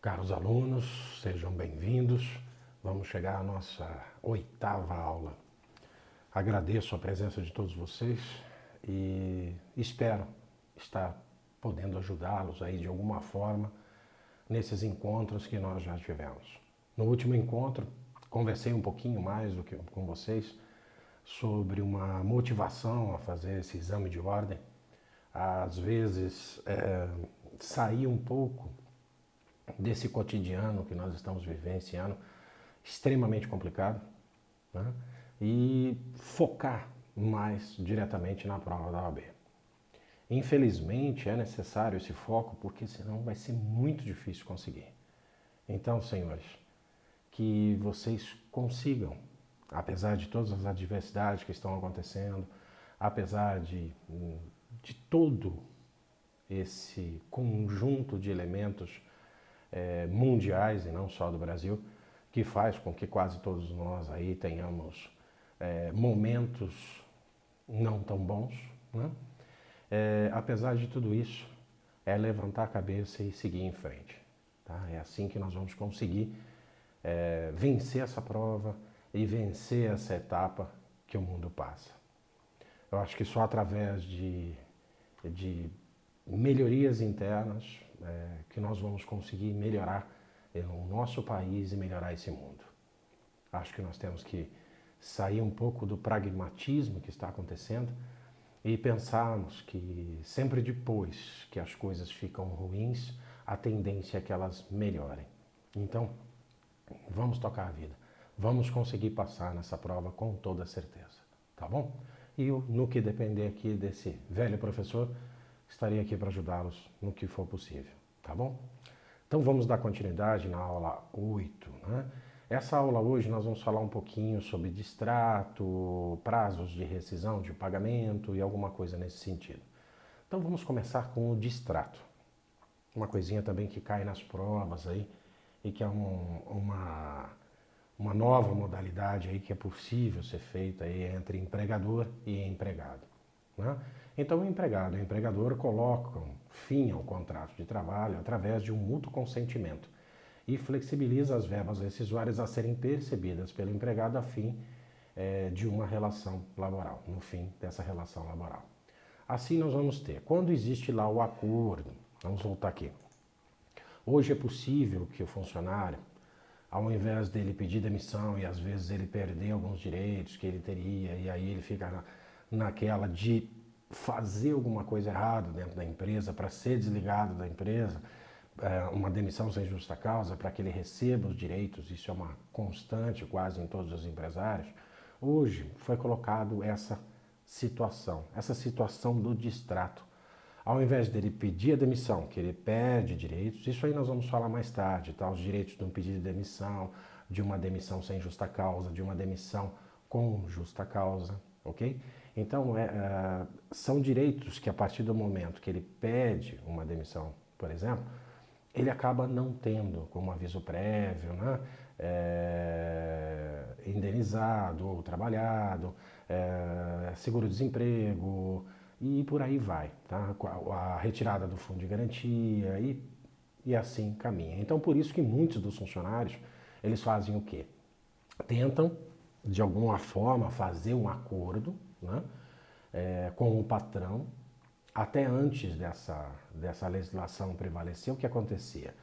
Caros alunos, sejam bem-vindos. Vamos chegar à nossa 8ª aula. Agradeço a presença de todos vocês e espero estar podendo ajudá-los aí de alguma forma nesses encontros que nós já tivemos. No último encontro, conversei um pouquinho mais do que com vocês sobre uma motivação a fazer esse exame de ordem. Às vezes, sair um pouco desse cotidiano que nós estamos vivenciando, extremamente complicado, né? E focar mais diretamente na prova da OAB. Infelizmente é necessário esse foco porque senão vai ser muito difícil conseguir. Então, senhores, que vocês consigam, apesar de todas as adversidades que estão acontecendo, apesar de todo esse conjunto de elementos mundiais e não só do Brasil, que faz com que quase todos nós aí tenhamos momentos não tão bons, né? Apesar de tudo isso, é levantar a cabeça e seguir em frente. Tá? É assim que nós vamos conseguir vencer essa prova e vencer essa etapa que o mundo passa. Eu acho que só através de melhorias internas que nós vamos conseguir melhorar o nosso país e melhorar esse mundo. Acho que nós temos que sair um pouco do pragmatismo que está acontecendo e pensarmos que sempre depois que as coisas ficam ruins, a tendência é que elas melhorem. Então, vamos tocar a vida. Vamos conseguir passar nessa prova com toda certeza, tá bom? E no que depender aqui desse velho professor, estarei aqui para ajudá-los no que for possível, tá bom? Então vamos dar continuidade na aula 8, né? Essa aula hoje nós vamos falar um pouquinho sobre distrato, prazos de rescisão de pagamento e alguma coisa nesse sentido. Então vamos começar com o distrato. Uma coisinha também que cai nas provas aí e que é uma nova modalidade aí que é possível ser feita aí entre empregador e empregado, né? Então o empregado e o empregador colocam fim ao contrato de trabalho através de um mútuo consentimento e flexibiliza as verbas rescisórias a serem percebidas pelo empregado a fim de uma relação laboral, no fim dessa relação laboral. Assim nós vamos ter, quando existe lá o acordo, vamos voltar aqui. Hoje é possível que o funcionário, ao invés dele pedir demissão e às vezes ele perder alguns direitos que ele teria e aí ele fica naquela de fazer alguma coisa errada dentro da empresa para ser desligado da empresa, uma demissão sem justa causa para que ele receba os direitos, isso é uma constante quase em todos os empresários. Hoje foi colocado essa situação do distrato. Ao invés dele pedir a demissão, que ele perde direitos, isso aí nós vamos falar mais tarde, tá? Os direitos de um pedido de demissão, de uma demissão sem justa causa, de uma demissão com justa causa, ok? Então, são direitos que a partir do momento que ele pede uma demissão, por exemplo, ele acaba não tendo como aviso prévio, né? Indenizado ou trabalhado, seguro-desemprego e por aí vai, tá? A retirada do fundo de garantia e assim caminha. Então, por isso que muitos dos funcionários, eles fazem o quê? Tentam, de alguma forma, fazer um acordo, né, com o patrão. Até antes dessa legislação prevalecer, o que acontecia?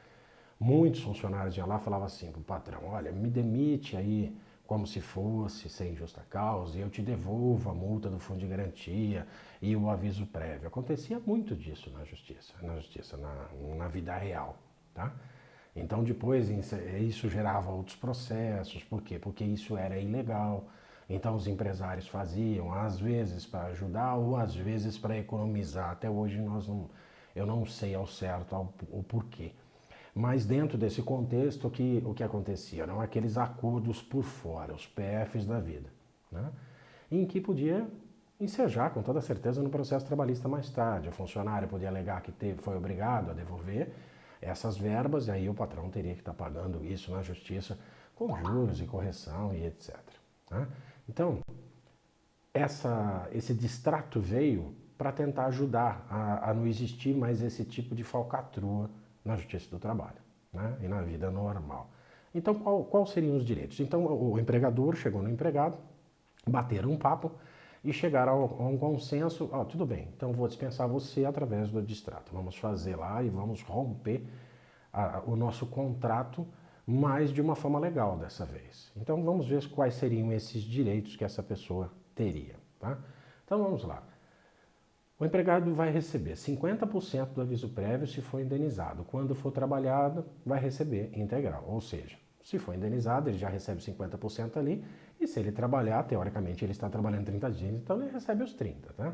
Muitos funcionários iam lá e falavam assim para o patrão, olha, me demite aí como se fosse sem justa causa e eu te devolvo a multa do fundo de garantia e o aviso prévio. Acontecia muito disso na vida real, tá? Então depois isso gerava outros processos, por quê? Porque isso era ilegal. Então os empresários faziam, às vezes para ajudar ou às vezes para economizar. Até hoje eu não sei ao certo o porquê. Mas dentro desse contexto, o que acontecia? Eram aqueles acordos por fora, os PFs da vida, né? Em que podia ensejar com toda certeza no processo trabalhista mais tarde. O funcionário podia alegar que foi obrigado a devolver essas verbas e aí o patrão teria que estar pagando isso na justiça com juros e correção e etc, né? Então, esse distrato veio para tentar ajudar a não existir mais esse tipo de falcatrua na justiça do trabalho, né? E na vida normal. Então, qual seriam os direitos? Então, o empregador chegou no empregado, bateram um papo e chegaram a um consenso. Tudo bem, então vou dispensar você através do distrato. Vamos fazer lá e vamos romper o nosso contrato, mas de uma forma legal dessa vez. Então vamos ver quais seriam esses direitos que essa pessoa teria. Tá? Então vamos lá. O empregado vai receber 50% do aviso prévio se for indenizado. Quando for trabalhado, vai receber integral. Ou seja, se for indenizado, ele já recebe 50% ali. E se ele trabalhar, teoricamente ele está trabalhando 30 dias, então ele recebe os 30%. Tá?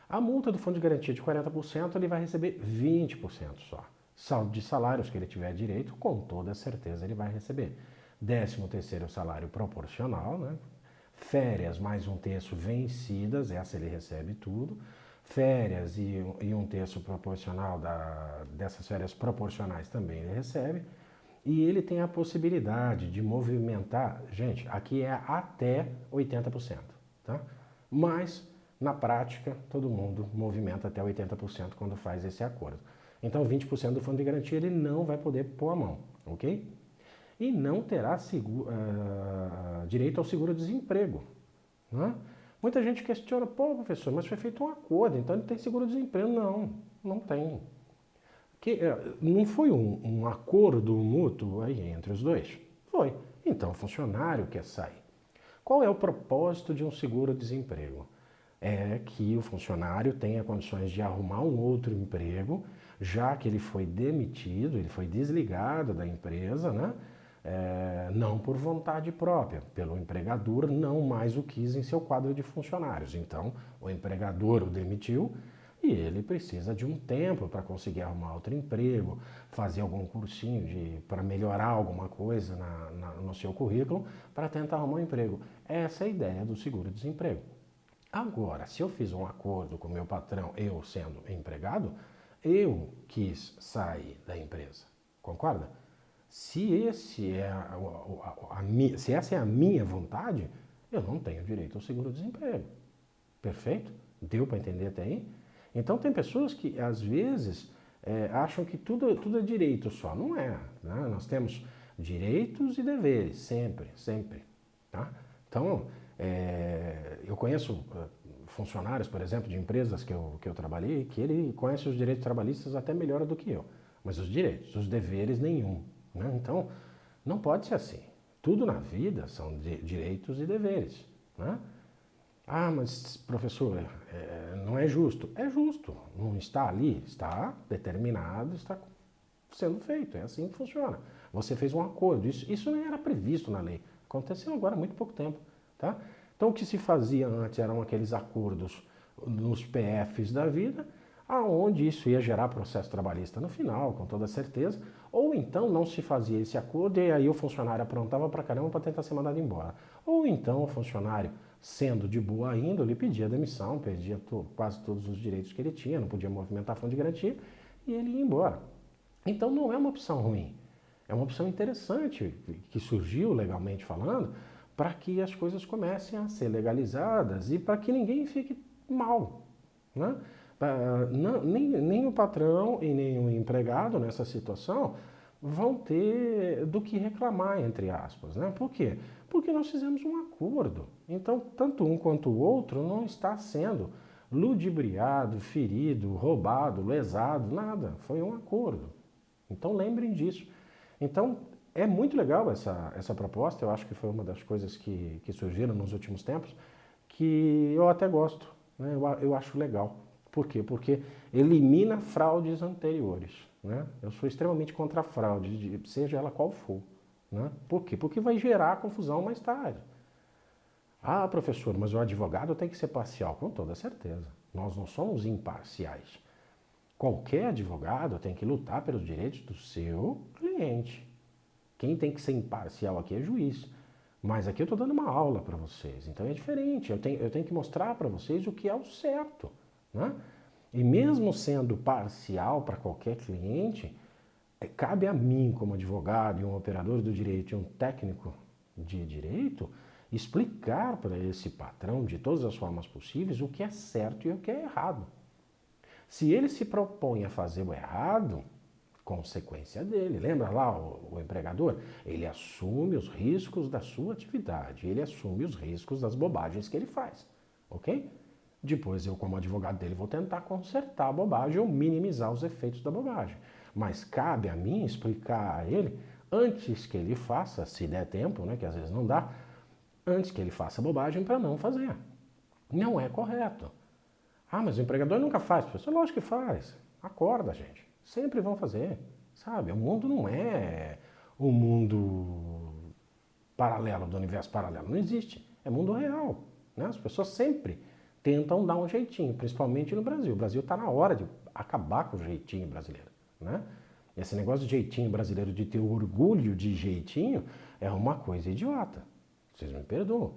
A multa do fundo de garantia de 40%, ele vai receber 20% só. Saldo de salários que ele tiver direito, com toda certeza ele vai receber. 13º salário proporcional, né? Férias mais um terço vencidas, essa ele recebe tudo. Férias e um terço proporcional dessas férias proporcionais também ele recebe. E ele tem a possibilidade de movimentar, gente, aqui é até 80%, tá? Mas, na prática, todo mundo movimenta até 80% quando faz esse acordo. Então, 20% do fundo de garantia ele não vai poder pôr a mão, ok? E não terá direito ao seguro-desemprego, né? Muita gente questiona, professor, mas foi feito um acordo, então ele tem seguro-desemprego. Não, não tem. Não foi um acordo mútuo aí entre os dois? Foi. Então o funcionário quer sair. Qual é o propósito de um seguro-desemprego? É que o funcionário tenha condições de arrumar um outro emprego, já que ele foi demitido, ele foi desligado da empresa, né? Não por vontade própria, pelo empregador não mais o quis em seu quadro de funcionários. Então, o empregador o demitiu e ele precisa de um tempo para conseguir arrumar outro emprego, fazer algum cursinho para melhorar alguma coisa no seu currículo, para tentar arrumar um emprego. Essa é a ideia do seguro-desemprego. Agora, se eu fiz um acordo com o meu patrão, eu sendo empregado, eu quis sair da empresa, concorda? Se essa é a minha vontade, eu não tenho direito ao seguro-desemprego. Perfeito? Deu para entender até aí? Então tem pessoas que às vezes acham que tudo é direito só. Não é, né? Nós temos direitos e deveres, sempre, sempre. Tá? Então, eu conheço funcionários, por exemplo, de empresas que eu trabalhei, que ele conhece os direitos trabalhistas até melhor do que eu. Mas os direitos, os deveres, nenhum. Né? Então, não pode ser assim. Tudo na vida são direitos e deveres. Né? Mas professor, não é justo. É justo. Não está ali, está determinado, está sendo feito. É assim que funciona. Você fez um acordo. Isso nem era previsto na lei. Aconteceu agora há muito pouco tempo. Tá? Então, o que se fazia antes eram aqueles acordos nos PFs da vida, aonde isso ia gerar processo trabalhista no final, com toda certeza, ou então não se fazia esse acordo e aí o funcionário aprontava pra caramba para tentar ser mandado embora. Ou então o funcionário, sendo de boa índole, pedia demissão, perdia quase todos os direitos que ele tinha, não podia movimentar fundo de garantia e ele ia embora. Então não é uma opção ruim, é uma opção interessante que surgiu legalmente falando para que as coisas comecem a ser legalizadas e para que ninguém fique mal, né? Nem o patrão e nem o empregado nessa situação vão ter do que reclamar, entre aspas. Né? Por quê? Porque nós fizemos um acordo. Então, tanto um quanto o outro não está sendo ludibriado, ferido, roubado, lesado, nada. Foi um acordo. Então, lembrem disso. Então, é muito legal essa proposta. Eu acho que foi uma das coisas que surgiram nos últimos tempos, que eu até gosto. Né? Eu acho legal. Por quê? Porque elimina fraudes anteriores. Né? Eu sou extremamente contra a fraude, seja ela qual for. Né? Por quê? Porque vai gerar confusão mais tarde. Professor, mas o advogado tem que ser parcial. Com toda certeza. Nós não somos imparciais. Qualquer advogado tem que lutar pelos direitos do seu cliente. Quem tem que ser imparcial aqui é juiz. Mas aqui eu estou dando uma aula para vocês. Então é diferente. Eu tenho que mostrar para vocês o que é o certo. Né? E mesmo sendo parcial para qualquer cliente, cabe a mim, como advogado e um operador do direito e um técnico de direito, explicar para esse patrão, de todas as formas possíveis, o que é certo e o que é errado. Se ele se propõe a fazer o errado, Consequência dele. Lembra lá o empregador? Ele assume os riscos da sua atividade, ele assume os riscos das bobagens que ele faz, ok? Depois eu, como advogado dele, vou tentar consertar a bobagem ou minimizar os efeitos da bobagem. Mas cabe a mim explicar a ele, antes que ele faça, se der tempo, né, que às vezes não dá, antes que ele faça bobagem para não fazer. Não é correto. Ah, mas o empregador nunca faz. Professor, lógico que faz. Acorda, gente. Sempre vão fazer. Sabe? O mundo não é o mundo paralelo, do universo paralelo. Não existe. É mundo real. Né? As pessoas sempre tentam dar um jeitinho, principalmente no Brasil. O Brasil está na hora de acabar com o jeitinho brasileiro. Né? Esse negócio de jeitinho brasileiro, de ter orgulho de jeitinho, é uma coisa idiota. Vocês me perdoam.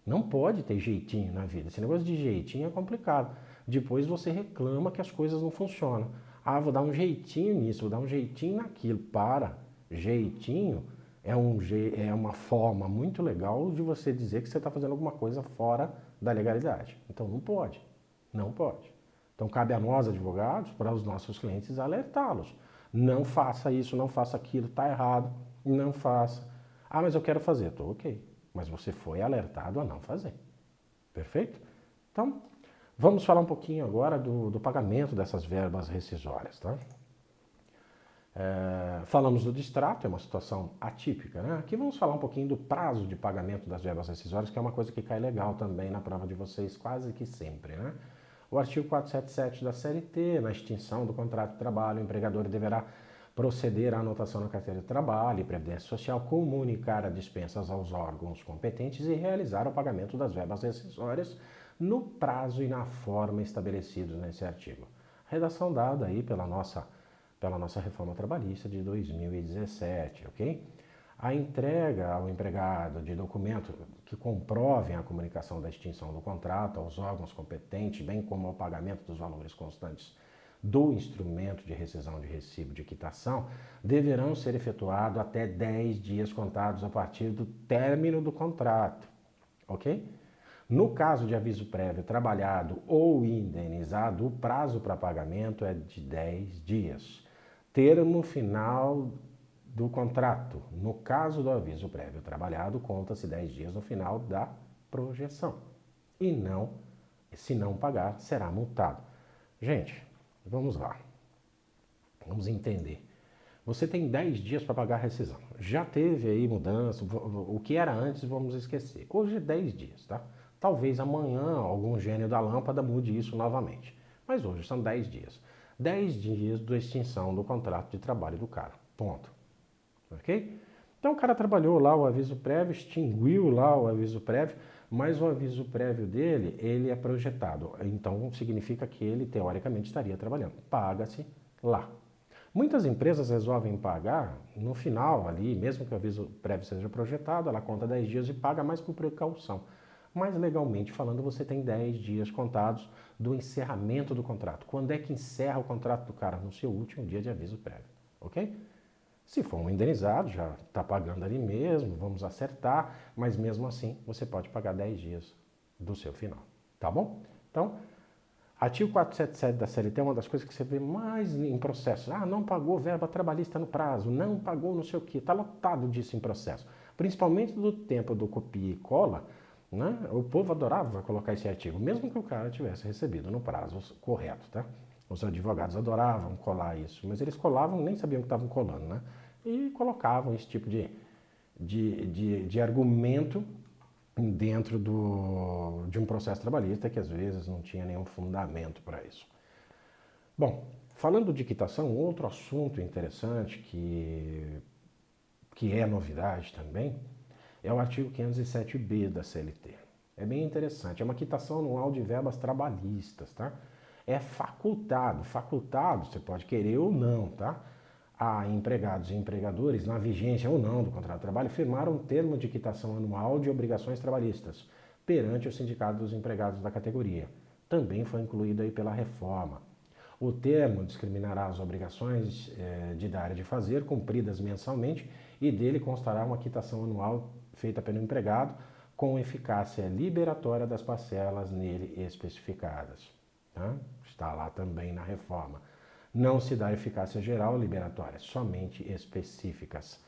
Não pode ter jeitinho na vida. Esse negócio de jeitinho é complicado. Depois você reclama que as coisas não funcionam. Ah, vou dar um jeitinho nisso, vou dar um jeitinho naquilo. Para. Jeitinho é uma forma muito legal de você dizer que você está fazendo alguma coisa fora da legalidade. Então não pode. Não pode. Então cabe a nós, advogados, para os nossos clientes alertá-los. Não faça isso, não faça aquilo, está errado, não faça. Ah, mas eu quero fazer. Estou ok. Mas você foi alertado a não fazer. Perfeito? Então, vamos falar um pouquinho agora do pagamento dessas verbas rescisórias. Tá? Falamos do distrato, é uma situação atípica. Né? Aqui vamos falar um pouquinho do prazo de pagamento das verbas rescisórias, que é uma coisa que cai legal também na prova de vocês quase que sempre. Né? O artigo 477 da CLT, na extinção do contrato de trabalho, o empregador deverá proceder à anotação na carteira de trabalho e previdência social, comunicar as dispensas aos órgãos competentes e realizar o pagamento das verbas rescisórias no prazo e na forma estabelecidos nesse artigo. Redação dada aí pela nossa reforma trabalhista de 2017, ok? A entrega ao empregado de documentos que comprovem a comunicação da extinção do contrato aos órgãos competentes, bem como ao pagamento dos valores constantes do instrumento de rescisão de recibo de quitação, deverão ser efetuados até 10 dias contados a partir do término do contrato, ok? No caso de aviso prévio trabalhado ou indenizado, o prazo para pagamento é de 10 dias. Termo final do contrato. No caso do aviso prévio trabalhado, conta-se 10 dias no final da projeção. E não, se não pagar, será multado. Gente, vamos lá. Vamos entender. Você tem 10 dias para pagar a rescisão. Já teve aí mudança, o que era antes vamos esquecer. Hoje é 10 dias, tá? Talvez amanhã algum gênio da lâmpada mude isso novamente. Mas hoje são 10 dias. 10 dias da extinção do contrato de trabalho do cara. Ponto. Ok? Então o cara trabalhou lá o aviso prévio, extinguiu lá o aviso prévio, mas o aviso prévio dele, ele é projetado. Então significa que ele teoricamente estaria trabalhando. Paga-se lá. Muitas empresas resolvem pagar no final ali, mesmo que o aviso prévio seja projetado, ela conta 10 dias e paga mais por precaução. Mas legalmente falando, você tem 10 dias contados do encerramento do contrato. Quando é que encerra o contrato do cara? No seu último dia de aviso prévio, ok? Se for um indenizado, já está pagando ali mesmo, vamos acertar, mas mesmo assim você pode pagar 10 dias do seu final, tá bom? Então, artigo 477 da CLT é uma das coisas que você vê mais em processo. Ah, não pagou verba trabalhista no prazo, não pagou não sei o quê, está lotado disso em processo. Principalmente do tempo do copia e cola, né? O povo adorava colocar esse artigo, mesmo que o cara tivesse recebido no prazo correto, tá? Os advogados adoravam colar isso, mas eles colavam, nem sabiam que estavam colando, né? E colocavam esse tipo de argumento dentro de um processo trabalhista que às vezes não tinha nenhum fundamento para isso. Bom, falando de quitação, outro assunto interessante que é novidade também é o artigo 507b da CLT. É bem interessante, é uma quitação anual de verbas trabalhistas, tá? É facultado, você pode querer ou não, tá? A empregados e empregadores, na vigência ou não do contrato de trabalho, firmaram um termo de quitação anual de obrigações trabalhistas perante o Sindicato dos Empregados da categoria. Também foi incluído aí pela reforma. O termo discriminará as obrigações de dar e de fazer cumpridas mensalmente e dele constará uma quitação anual feita pelo empregado com eficácia liberatória das parcelas nele especificadas. Tá? Está lá também na reforma. Não se dá eficácia geral liberatória, somente específicas.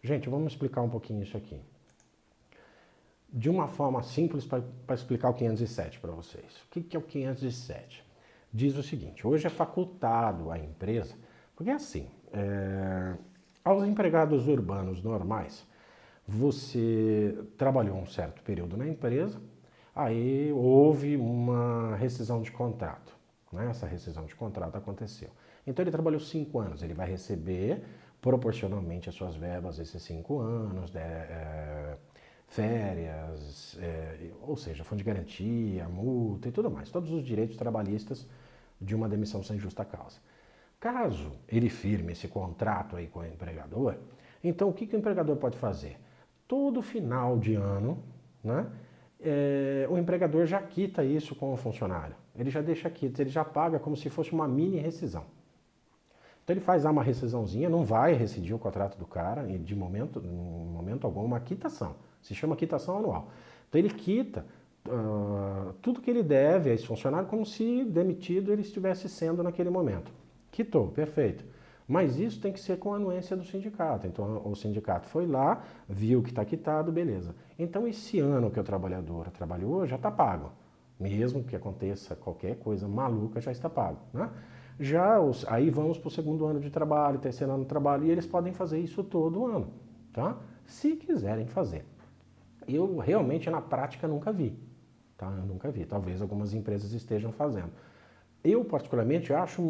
Gente, vamos explicar um pouquinho isso aqui. De uma forma simples para explicar o 507 para vocês. O que é o 507? Diz o seguinte, hoje é facultado à empresa, porque é assim, aos empregados urbanos normais, você trabalhou um certo período na empresa, aí houve uma rescisão de contrato, né? Essa rescisão de contrato aconteceu. Então ele trabalhou 5 anos, ele vai receber proporcionalmente as suas verbas esses 5 anos, férias, ou seja, fundo de garantia, multa e tudo mais, todos os direitos trabalhistas de uma demissão sem justa causa. Caso ele firme esse contrato aí com o empregador, então o que o empregador pode fazer? Todo final de ano, né, o empregador já quita isso com o funcionário. Ele já deixa quito, ele já paga como se fosse uma mini rescisão. Então ele faz uma rescisãozinha, não vai rescindir o contrato do cara, de momento algum, uma quitação. Se chama quitação anual. Então ele quita tudo que ele deve a esse funcionário como se demitido ele estivesse sendo naquele momento. Quitou, perfeito. Mas isso tem que ser com a anuência do sindicato. Então o sindicato foi lá, viu que está quitado, beleza. Então esse ano que o trabalhador trabalhou já está pago. Mesmo que aconteça qualquer coisa maluca, já está pago, né? Aí vamos para o segundo ano de trabalho, terceiro ano de trabalho, e eles podem fazer isso todo ano, tá? Se quiserem fazer. Eu realmente na prática nunca vi, tá? Eu nunca vi. Talvez algumas empresas estejam fazendo. Eu particularmente acho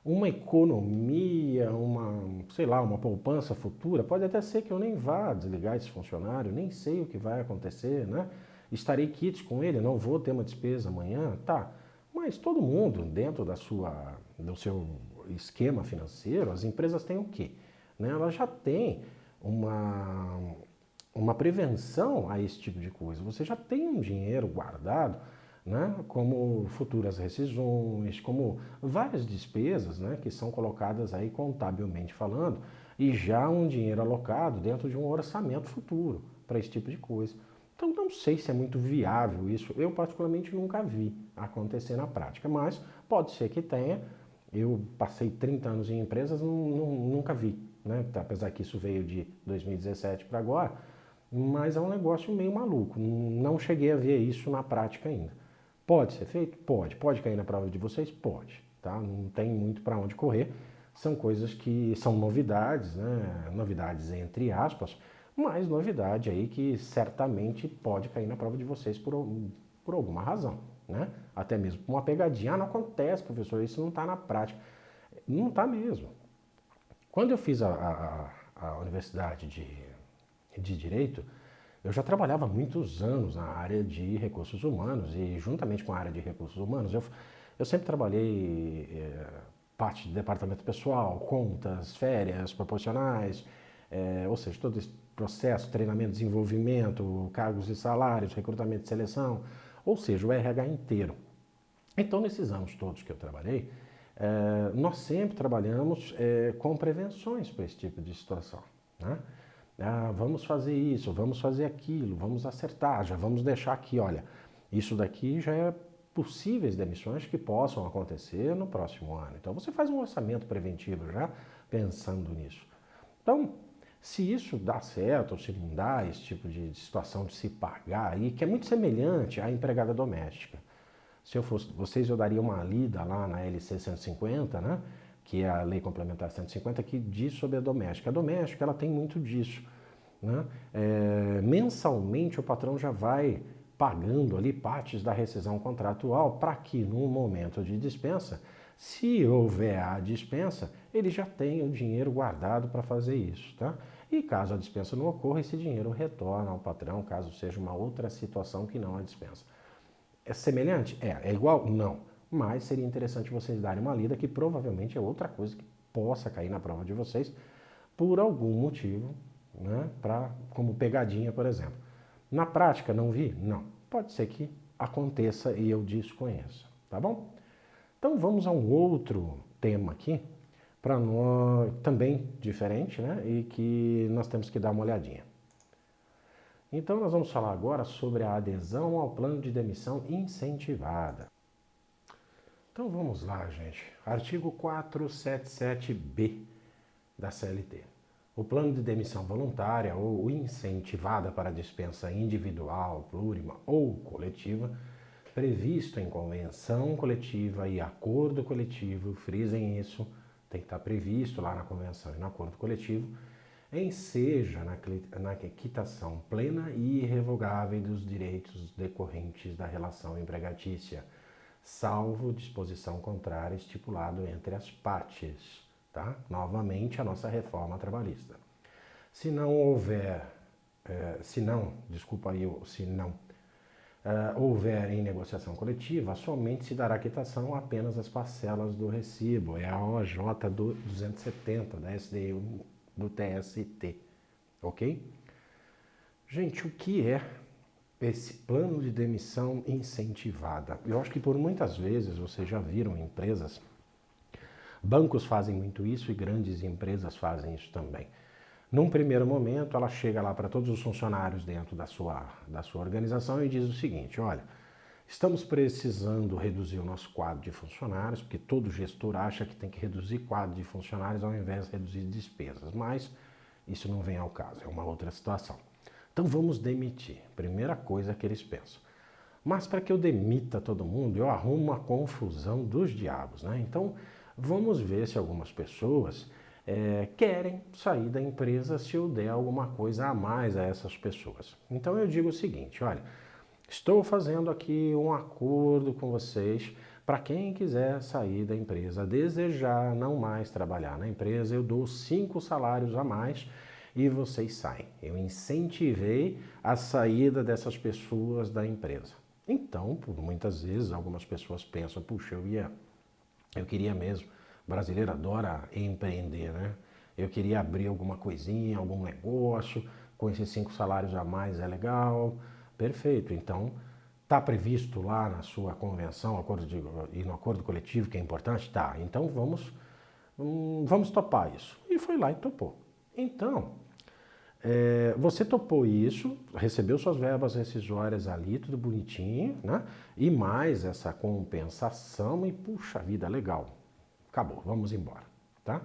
uma economia, uma poupança futura. Pode até ser que eu nem vá desligar esse funcionário, nem sei o que vai acontecer, né? Estarei quites com ele, não vou ter uma despesa amanhã, tá? Mas todo mundo, dentro do seu esquema financeiro, as empresas têm o quê? Né? Elas já têm uma prevenção a esse tipo de coisa. Você já tem um dinheiro guardado, né? Como futuras rescisões, como várias despesas, né? Que são colocadas aí contabilmente falando, e já um dinheiro alocado dentro de um orçamento futuro para esse tipo de coisa. Então não sei se é muito viável isso, eu particularmente nunca vi acontecer na prática, mas pode ser que tenha. Eu passei 30 anos em empresas, nunca vi, né? Apesar que isso veio de 2017 para agora, mas é um negócio meio maluco, não cheguei a ver isso na prática ainda. Pode ser feito? Pode. Pode cair na prova de vocês? Pode, tá? Não tem muito para onde correr, são coisas que são novidades, né? Novidades entre aspas, mas novidade aí que certamente pode cair na prova de vocês por alguma razão, né? Até mesmo por uma pegadinha. Ah, não acontece, professor, isso não está na prática. Não está mesmo. Quando eu fiz a universidade de Direito, eu já trabalhava há muitos anos na área de recursos humanos e juntamente com a área de recursos humanos, eu sempre trabalhei parte de departamento pessoal, contas, férias proporcionais, ou seja, todo esse processo, treinamento, desenvolvimento, cargos e salários, recrutamento e seleção, ou seja, o RH inteiro. Então, nesses anos todos que eu trabalhei, nós sempre trabalhamos com prevenções para esse tipo de situação, né? Ah, vamos fazer isso, vamos fazer aquilo, vamos acertar, já vamos deixar aqui, olha, isso daqui já é possíveis demissões que possam acontecer no próximo ano. Então você faz um orçamento preventivo já pensando nisso. Então, se isso dá certo ou se não dá, esse tipo de situação de se pagar aí, que é muito semelhante à empregada doméstica. Se eu fosse vocês, eu daria uma lida lá na LC 150, né? Que é a Lei Complementar 150, que diz sobre a doméstica. A doméstica, ela tem muito disso, né? Mensalmente, o patrão já vai pagando ali partes da rescisão contratual para que, no momento de dispensa, se houver a dispensa, ele já tenha o dinheiro guardado para fazer isso, tá? E caso a dispensa não ocorra, esse dinheiro retorna ao patrão, caso seja uma outra situação que não a dispensa. É semelhante? É igual? Não. Mas seria interessante vocês darem uma lida, que provavelmente é outra coisa que possa cair na prova de vocês por algum motivo, né? Como pegadinha, por exemplo. Na prática, não vi? Não. Pode ser que aconteça e eu desconheça, tá bom? Então vamos a um outro tema aqui, para nós também diferente, né? E que nós temos que dar uma olhadinha. Então nós vamos falar agora sobre a adesão ao plano de demissão incentivada. Então vamos lá, gente. Artigo 477-B da CLT. O plano de demissão voluntária ou incentivada para dispensa individual, plurima ou coletiva, previsto em convenção coletiva e acordo coletivo, frisem isso, tem que estar previsto lá na convenção e no acordo coletivo, enseja na quitação plena e irrevogável dos direitos decorrentes da relação empregatícia, salvo disposição contrária estipulado entre as partes, tá? Novamente a nossa reforma trabalhista. Se não houver em negociação coletiva, somente se dará quitação apenas as parcelas do recibo. É a OJ 270 da SDI do TST, ok? Gente, o que é esse plano de demissão incentivada? Eu acho que por muitas vezes vocês já viram empresas, bancos fazem muito isso e grandes empresas fazem isso também. Num primeiro momento, ela chega lá para todos os funcionários dentro da sua organização e diz o seguinte: olha, estamos precisando reduzir o nosso quadro de funcionários, porque todo gestor acha que tem que reduzir quadro de funcionários ao invés de reduzir despesas, mas isso não vem ao caso, é uma outra situação. Então vamos demitir, primeira coisa que eles pensam. Mas para que eu demita todo mundo, eu arrumo uma confusão dos diabos, né? Então vamos ver se algumas pessoas querem sair da empresa se eu der alguma coisa a mais a essas pessoas. Então eu digo o seguinte: olha, estou fazendo aqui um acordo com vocês para quem quiser sair da empresa, desejar não mais trabalhar na empresa, eu dou 5 salários a mais e vocês saem. Eu incentivei a saída dessas pessoas da empresa. Então, por muitas vezes, algumas pessoas pensam, puxa, eu queria mesmo. O brasileiro adora empreender, né? Eu queria abrir alguma coisinha, algum negócio, com esses 5 salários a mais é legal. Perfeito, então está previsto lá na sua convenção e no acordo coletivo, que é importante? Tá, então vamos topar isso. E foi lá e topou. Então, você topou isso, recebeu suas verbas rescisórias ali, tudo bonitinho, né? E mais essa compensação e puxa vida, legal. Acabou, vamos embora, tá?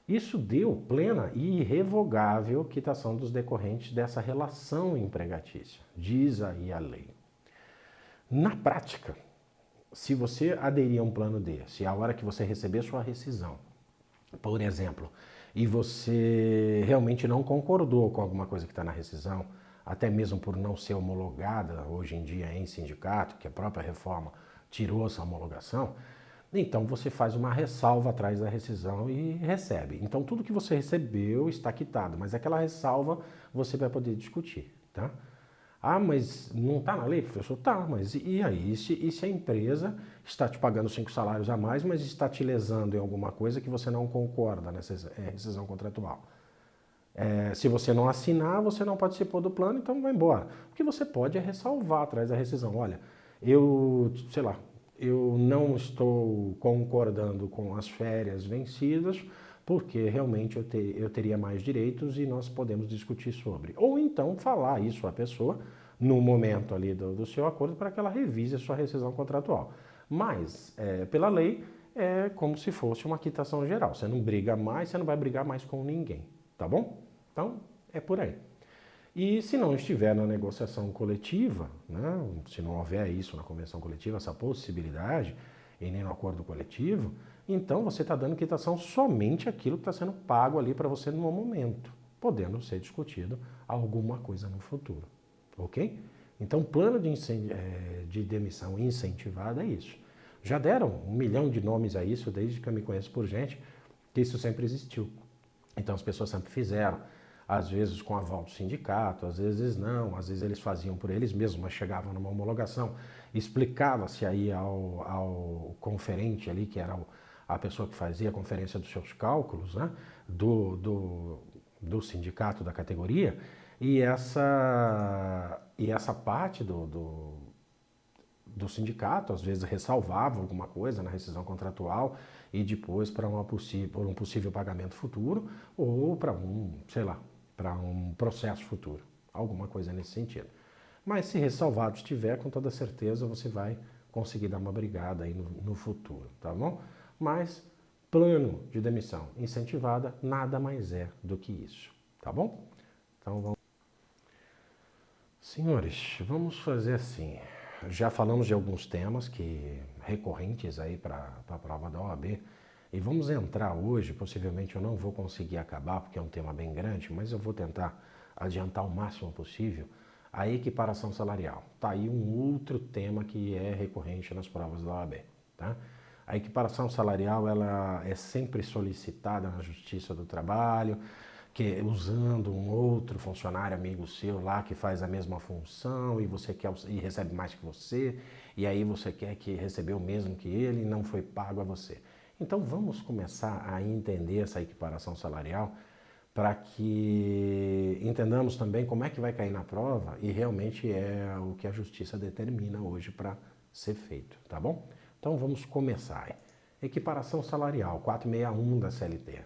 Isso deu plena e irrevogável quitação dos decorrentes dessa relação empregatícia, diz aí a lei. Na prática, se você aderir a um plano desse, a hora que você receber sua rescisão, por exemplo, e você realmente não concordou com alguma coisa que está na rescisão, até mesmo por não ser homologada hoje em dia em sindicato, que a própria reforma tirou essa homologação, então você faz uma ressalva atrás da rescisão e recebe. Então tudo que você recebeu está quitado, mas aquela ressalva você vai poder discutir, tá? Ah, mas não está na lei, professor? Tá, mas e aí? E se a empresa está te pagando 5 salários a mais, mas está te lesando em alguma coisa que você não concorda nessa rescisão contratual? Se você não assinar, você não participou do plano, então vai embora. O que você pode é ressalvar atrás da rescisão. Olha, eu não estou concordando com as férias vencidas, porque realmente eu teria mais direitos e nós podemos discutir sobre. Ou então falar isso à pessoa no momento ali do seu acordo para que ela revise a sua rescisão contratual. Mas, pela lei, é como se fosse uma quitação geral. Você não briga mais, você não vai brigar mais com ninguém, tá bom? Então, é por aí. E se não estiver na negociação coletiva, né, se não houver isso na convenção coletiva, essa possibilidade, e nem no acordo coletivo, então você está dando quitação somente aquilo que está sendo pago ali para você no momento, podendo ser discutido alguma coisa no futuro, ok? Então, plano de demissão incentivada é isso. Já deram 1 milhão de nomes a isso, desde que eu me conheço por gente, que isso sempre existiu. Então, as pessoas sempre fizeram. Às vezes com aval do sindicato, às vezes não, às vezes eles faziam por eles mesmos, mas chegavam numa homologação, explicava-se aí ao conferente ali, que era a pessoa que fazia a conferência dos seus cálculos, né, do sindicato da categoria, e essa parte do sindicato, às vezes ressalvava alguma coisa na rescisão contratual e depois para um possível pagamento futuro ou para para um processo futuro, alguma coisa nesse sentido. Mas se ressalvado estiver, com toda certeza você vai conseguir dar uma brigada aí no futuro, tá bom? Mas plano de demissão incentivada nada mais é do que isso, tá bom? Então vamos. Senhores, vamos fazer assim. Já falamos de alguns temas que recorrentes aí para a prova da OAB e vamos entrar hoje, possivelmente eu não vou conseguir acabar porque é um tema bem grande, mas eu vou tentar adiantar o máximo possível a equiparação salarial. Tá aí um outro tema que é recorrente nas provas da OAB, tá? A equiparação salarial ela é sempre solicitada na Justiça do Trabalho, que usando um outro funcionário amigo seu lá que faz a mesma função e você quer e recebe mais que você, e aí você quer que recebeu o mesmo que ele e não foi pago a você. Então vamos começar a entender essa equiparação salarial para que entendamos também como é que vai cair na prova e realmente é o que a justiça determina hoje para ser feito, tá bom? Então vamos começar. Equiparação salarial, 461 da CLT,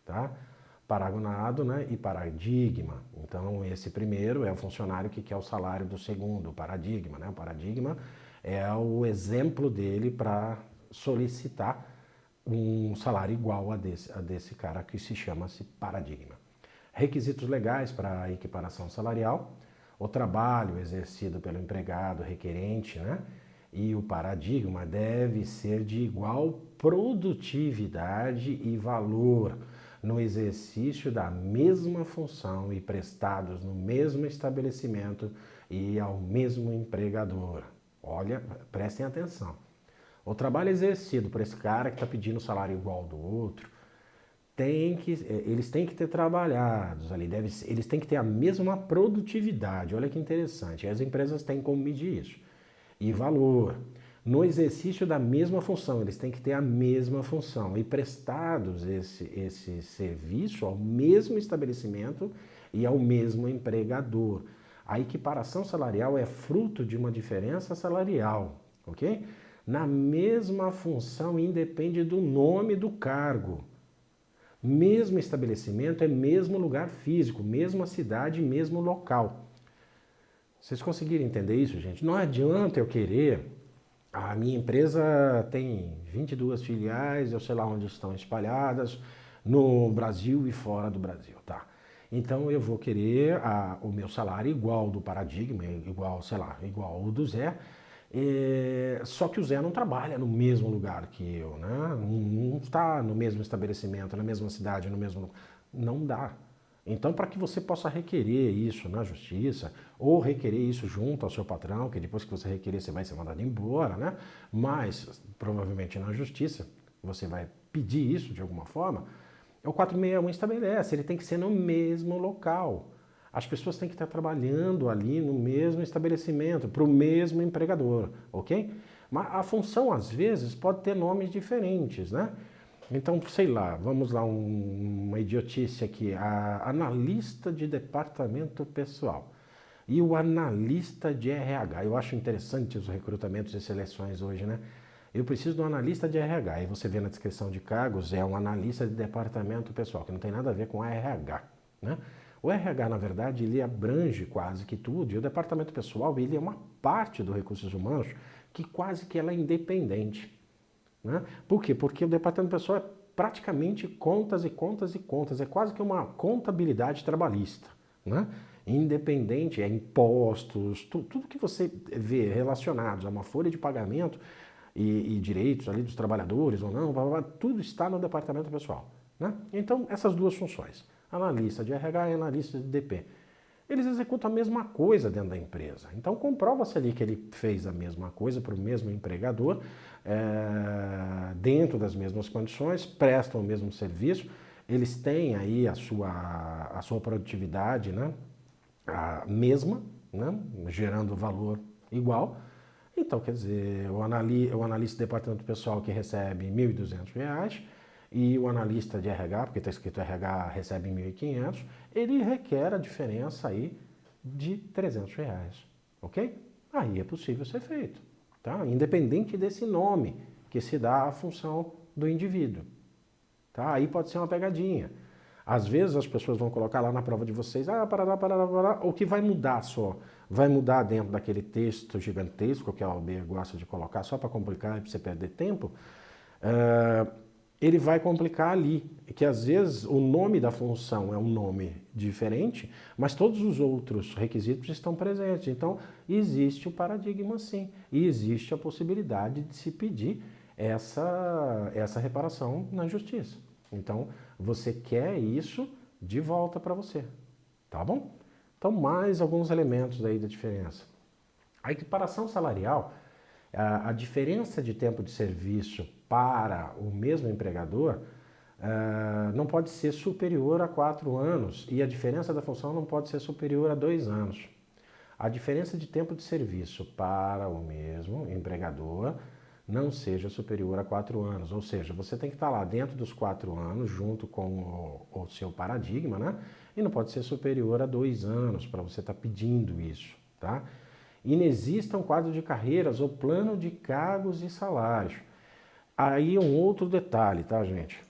tá? Paragonado, né, e paradigma. Então, esse primeiro é o funcionário que quer o salário do segundo, o paradigma, né? O paradigma é o exemplo dele para solicitar um salário igual a desse cara que se chama-se paradigma. Requisitos legais para a equiparação salarial: o trabalho exercido pelo empregado requerente, né? E o paradigma deve ser de igual produtividade e valor no exercício da mesma função e prestados no mesmo estabelecimento e ao mesmo empregador. Olha, prestem atenção. O trabalho exercido por esse cara que está pedindo salário igual ao do outro, eles têm que ter trabalhados ali, eles têm que ter a mesma produtividade. Olha que interessante. E as empresas têm como medir isso. E valor. No exercício da mesma função, eles têm que ter a mesma função e prestados esse serviço ao mesmo estabelecimento e ao mesmo empregador. A equiparação salarial é fruto de uma diferença salarial, ok? Na mesma função independe do nome do cargo. Mesmo estabelecimento é mesmo lugar físico, mesma cidade, mesmo local. Vocês conseguiram entender isso, gente? Não adianta eu querer... A minha empresa tem 22 filiais, eu sei lá onde estão espalhadas, no Brasil e fora do Brasil, tá? Então eu vou querer o meu salário igual ao do paradigma, igual, sei lá, igual ao do Zé, só que o Zé não trabalha no mesmo lugar que eu, né? Não está no mesmo estabelecimento, na mesma cidade, no mesmo... Não dá. Então, para que você possa requerer isso na justiça, ou requerer isso junto ao seu patrão, que depois que você requerer você vai ser mandado embora, né? Mas, provavelmente na justiça, você vai pedir isso de alguma forma, o 461 estabelece, ele tem que ser no mesmo local. As pessoas têm que estar trabalhando ali no mesmo estabelecimento, para o mesmo empregador, ok? Mas a função, às vezes, pode ter nomes diferentes, né? Então, sei lá, vamos lá, uma idiotice aqui. A analista de departamento pessoal e o analista de RH. Eu acho interessante os recrutamentos e seleções hoje, né? Eu preciso de um analista de RH. Aí você vê na descrição de cargos, é um analista de departamento pessoal, que não tem nada a ver com RH, né? O RH, na verdade, ele abrange quase que tudo, e o departamento pessoal, ele é uma parte do recursos humanos que quase que ela é independente. Né? Por quê? Porque o departamento pessoal é praticamente contas e contas e contas, é quase que uma contabilidade trabalhista, né? Independente, é impostos, tudo que você vê relacionados a uma folha de pagamento e direitos ali dos trabalhadores ou não, tudo está no departamento pessoal, né? Então, essas duas funções, analista de RH e analista de DP, eles executam a mesma coisa dentro da empresa. Então, comprova-se ali que ele fez a mesma coisa para o mesmo empregador, dentro das mesmas condições, prestam o mesmo serviço, eles têm aí a sua produtividade, né, a mesma, né, gerando valor igual. Então, quer dizer, o analista de departamento pessoal que recebe R$ 1.200 e o analista de RH, porque está escrito RH, recebe 1.500, ele requer a diferença aí de R$ 300, ok? Aí é possível ser feito, tá? Independente desse nome que se dá à função do indivíduo, tá? Aí pode ser uma pegadinha. Às vezes as pessoas vão colocar lá na prova de vocês, parará, parará, parará, o que vai mudar só? Vai mudar dentro daquele texto gigantesco que a OAB gosta de colocar só para complicar e para você perder tempo. Ele vai complicar ali, que às vezes o nome da função é um nome diferente, mas todos os outros requisitos estão presentes. Então, existe o paradigma sim, e existe a possibilidade de se pedir essa reparação na justiça. Então, você quer isso de volta para você, tá bom? Então, mais alguns elementos aí da diferença. A equiparação salarial, a diferença de tempo de serviço para o mesmo empregador não pode ser superior a 4 anos e a diferença da função não pode ser superior a 2 anos. A diferença de tempo de serviço para o mesmo empregador não seja superior a 4 anos, ou seja, você tem que estar lá dentro dos 4 anos junto com o seu paradigma, né? E não pode ser superior a 2 anos para você estar pedindo isso, tá? Inexista um quadro de carreiras ou plano de cargos e salários. Aí um outro detalhe, tá, gente?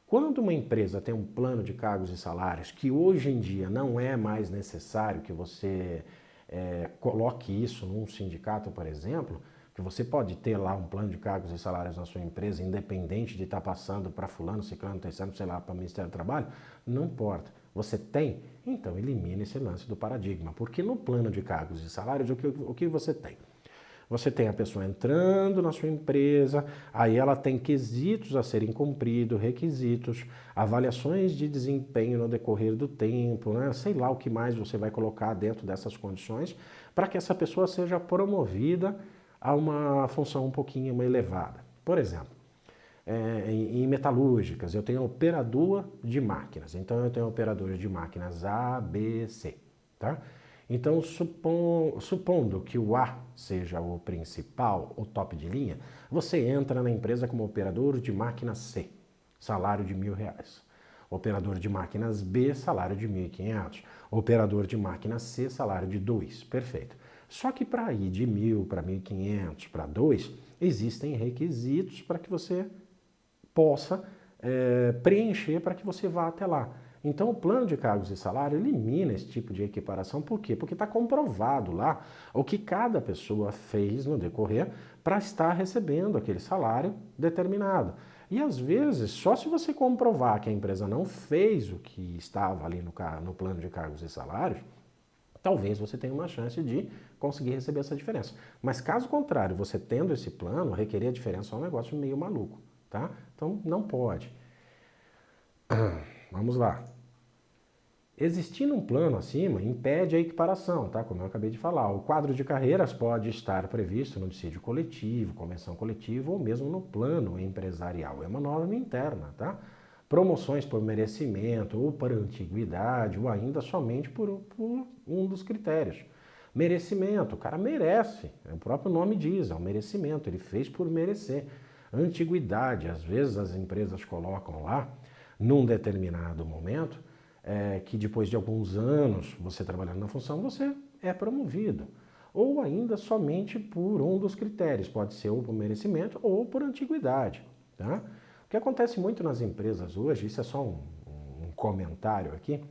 Quando uma empresa tem um plano de cargos e salários, que hoje em dia não é mais necessário que você coloque isso num sindicato, por exemplo, que você pode ter lá um plano de cargos e salários na sua empresa, independente de estar passando para fulano, ciclano, terceiro, sei lá, para o Ministério do Trabalho, não importa. Você tem? Então elimine esse lance do paradigma, porque no plano de cargos e salários, o que você tem? Você tem a pessoa entrando na sua empresa, aí ela tem quesitos a serem cumpridos, requisitos, avaliações de desempenho no decorrer do tempo, né? Sei lá o que mais você vai colocar dentro dessas condições para que essa pessoa seja promovida a uma função um pouquinho mais elevada. Por exemplo, em metalúrgicas, eu tenho operador de máquinas, então eu tenho operadores de máquinas A, B, C, tá? Então, supondo que o A seja o principal, o top de linha, você entra na empresa como operador de máquina C, salário de R$1.000. Operador de máquinas B, salário de 1.500. Operador de máquina C, salário de 2. Perfeito. Só que para ir de 1.000 para 1.500 para 2, existem requisitos para que você possa preencher para que você vá até lá. Então, o plano de cargos e salário elimina esse tipo de equiparação. Por quê? Porque está comprovado lá o que cada pessoa fez no decorrer para estar recebendo aquele salário determinado. E às vezes, só se você comprovar que a empresa não fez o que estava ali no plano de cargos e salários, talvez você tenha uma chance de conseguir receber essa diferença. Mas caso contrário, você tendo esse plano, requerer a diferença é um negócio meio maluco, tá? Então, não pode. Vamos lá. Existindo um plano acima, impede a equiparação, tá? Como eu acabei de falar. O quadro de carreiras pode estar previsto no dissídio coletivo, convenção coletiva ou mesmo no plano empresarial. É uma norma interna, tá? Promoções por merecimento ou por antiguidade ou ainda somente por um dos critérios. Merecimento, o cara merece, o próprio nome diz, é um merecimento, ele fez por merecer. Antiguidade, às vezes as empresas colocam lá, num determinado momento, que depois de alguns anos você trabalhando na função, você é promovido. Ou ainda somente por um dos critérios, pode ser ou por merecimento ou por antiguidade. Tá? O que acontece muito nas empresas hoje, isso é só um comentário aqui,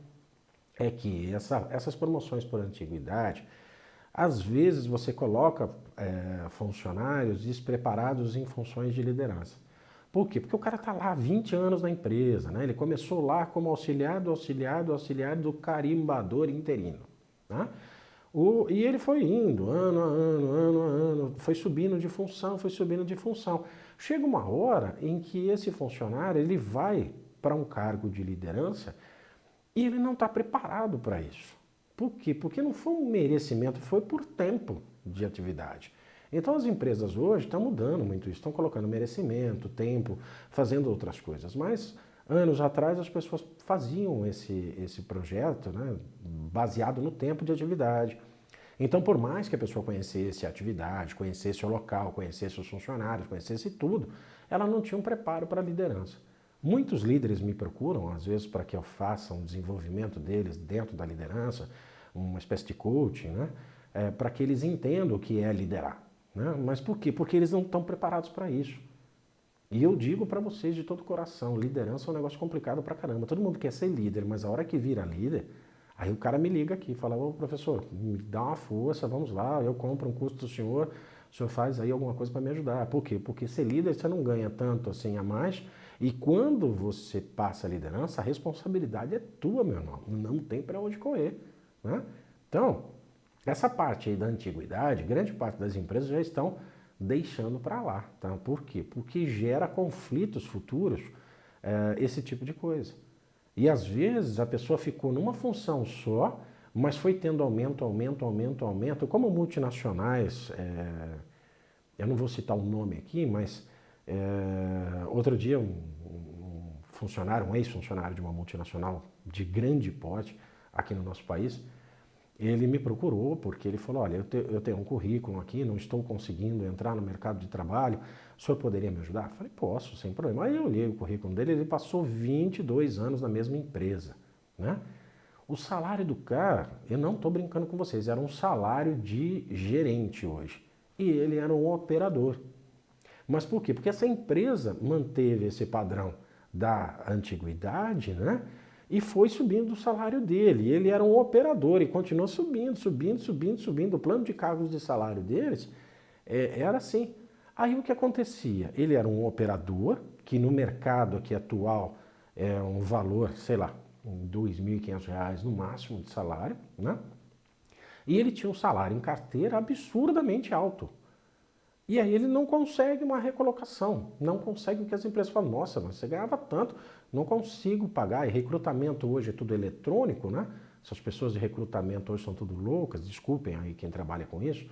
é que essas promoções por antiguidade, às vezes você coloca funcionários despreparados em funções de liderança. Por quê? Porque o cara está lá há 20 anos na empresa, né? Ele começou lá como auxiliar do carimbador interino. Né? E ele foi indo, ano a ano, foi subindo de função. Chega uma hora em que esse funcionário ele vai para um cargo de liderança e ele não está preparado para isso. Por quê? Porque não foi um merecimento, foi por tempo de atividade. Então as empresas hoje estão mudando muito isso, estão colocando merecimento, tempo, fazendo outras coisas. Mas anos atrás as pessoas faziam esse projeto, né, baseado no tempo de atividade. Então, por mais que a pessoa conhecesse a atividade, conhecesse o local, conhecesse os funcionários, conhecesse tudo, ela não tinha um preparo para a liderança. Muitos líderes me procuram, às vezes, para que eu faça um desenvolvimento deles dentro da liderança, uma espécie de coaching, né? Para que eles entendam o que é liderar. Né? Mas por quê? Porque eles não estão preparados para isso. E eu digo para vocês de todo coração, liderança é um negócio complicado pra caramba. Todo mundo quer ser líder, mas a hora que vira líder, aí o cara me liga aqui e fala, ô professor, me dá uma força, vamos lá, eu compro um curso do senhor, o senhor faz aí alguma coisa para me ajudar. Por quê? Porque ser líder você não ganha tanto assim a mais, e quando você passa a liderança, a responsabilidade é tua, meu irmão, não tem para onde correr, né? Então, essa parte aí da antiguidade, grande parte das empresas já estão deixando para lá, tá? Por quê? Porque gera conflitos futuros esse tipo de coisa. E às vezes a pessoa ficou numa função só, mas foi tendo aumento. Como multinacionais, eu não vou citar o nome aqui, mas outro dia um funcionário, um ex-funcionário de uma multinacional de grande porte aqui no nosso país, ele me procurou porque ele falou, olha, eu tenho um currículo aqui, não estou conseguindo entrar no mercado de trabalho, o senhor poderia me ajudar? Eu falei, posso, sem problema. Aí eu olhei o currículo dele, ele passou 22 anos na mesma empresa, né? O salário do cara, eu não estou brincando com vocês, era um salário de gerente hoje. E ele era um operador. Mas por quê? Porque essa empresa manteve esse padrão da antiguidade, né? E foi subindo o salário dele. Ele era um operador e continuou subindo. O plano de cargos de salário deles era assim. Aí o que acontecia? Ele era um operador, que no mercado aqui atual é um valor, sei lá, R$ 2.500 no máximo de salário, né? E ele tinha um salário em carteira absurdamente alto. E aí ele não consegue uma recolocação, não consegue o que as empresas falam, nossa, mas você ganhava tanto, não consigo pagar. E recrutamento hoje é tudo eletrônico, né? Essas pessoas de recrutamento hoje são tudo loucas, desculpem aí quem trabalha com isso,